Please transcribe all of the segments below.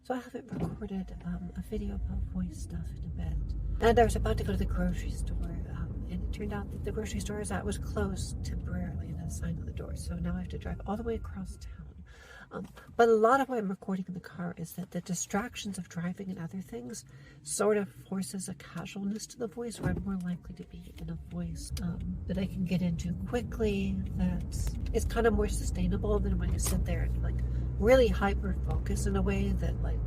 So I haven't recorded a video about voice stuff in a bit. And I was about to go to the grocery store, and it turned out that the grocery store I was closed temporarily and had a sign on the door. So now I have to drive all the way across town. But a lot of what I'm recording in the car is that the distractions of driving and other things sort of forces a casualness to the voice, where I'm more likely to be in a voice that I can get into quickly, that is kind of more sustainable than when you sit there and like really hyper focus in a way that like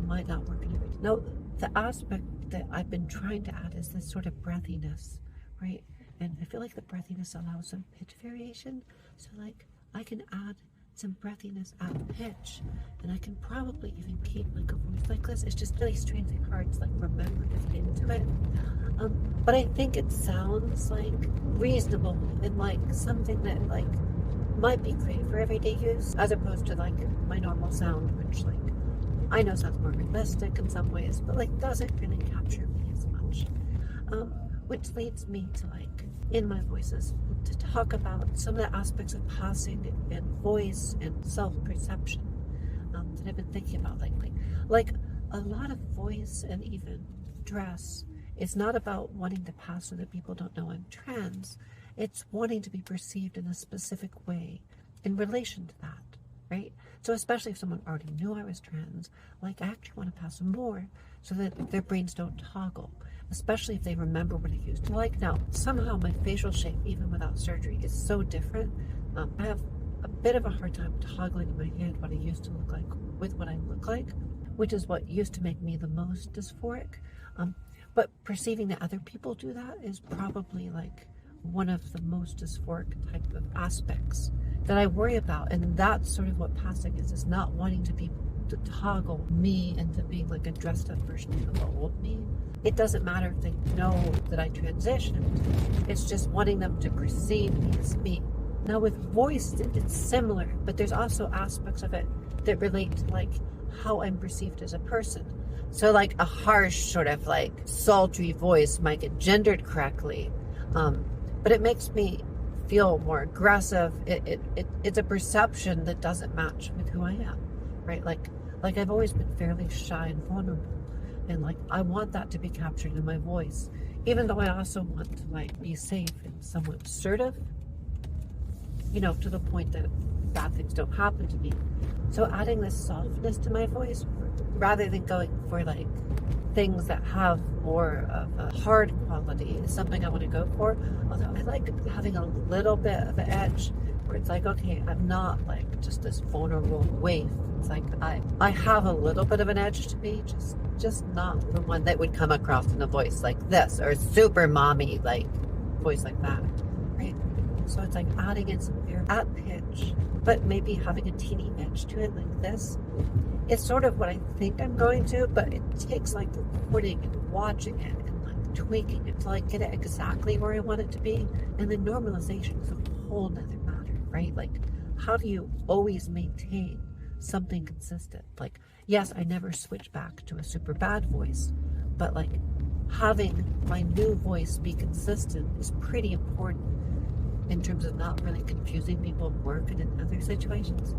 might not work in every day. Now, the aspect that I've been trying to add is this sort of breathiness, right? And I feel like the breathiness allows some pitch variation. So like I can add some breathiness at pitch, and I can probably even keep like a voice like this. It's just really strangely hard to like remember to fit into it. But I think it sounds like reasonable and like something that like might be great for everyday use, as opposed to like my normal sound, which like I know sounds more realistic in some ways, but like doesn't really capture me as much. Which leads me to like in my voices to talk about some of the aspects of passing and voice and self-perception that I've been thinking about lately. Like a lot of voice and even dress is not about wanting to pass so that people don't know I'm trans. It's wanting to be perceived in a specific way in relation to that, right? So especially if someone already knew I was trans, like I actually want to pass more so that their brains don't toggle, especially if they remember what I used to like. Now, somehow my facial shape, even without surgery, is so different. I have a bit of a hard time toggling in my head what I used to look like with what I look like, which is what used to make me the most dysphoric. But perceiving that other people do that is probably like one of the most dysphoric type of aspects that I worry about. And that's sort of what passing is not wanting to toggle me into being like a dressed up version of the old me. It doesn't matter if they know that I transitioned. It's just wanting them to perceive me as me. Now with voice, it's similar, but there's also aspects of it that relate to like how I'm perceived as a person. So like a harsh sort of like sultry voice might get gendered correctly. But it makes me feel more aggressive. It's a perception that doesn't match with who I am, right? Like I've always been fairly shy and vulnerable, and like I want that to be captured in my voice, even though I also want to like be safe and somewhat assertive, you know, to the point that bad things don't happen to me. So adding this softness to my voice, rather than going for like things that have more of a hard quality, is something I want to go for. Although I like having a little bit of an edge where it's like, okay, I'm not like just this vulnerable waif. It's like I have a little bit of an edge to me, just not the one that would come across in a voice like this or super mommy like voice like that, right? So it's like adding in some air at pitch, but maybe having a teeny edge to it like this. It's sort of what I think I'm going to, but it takes like recording and watching it and like tweaking it to like get it exactly where I want it to be. And then normalization is a whole nother matter, right? Like how do you always maintain something consistent? Like, yes, I never switch back to a super bad voice, but like having my new voice be consistent is pretty important in terms of not really confusing people at work and in other situations.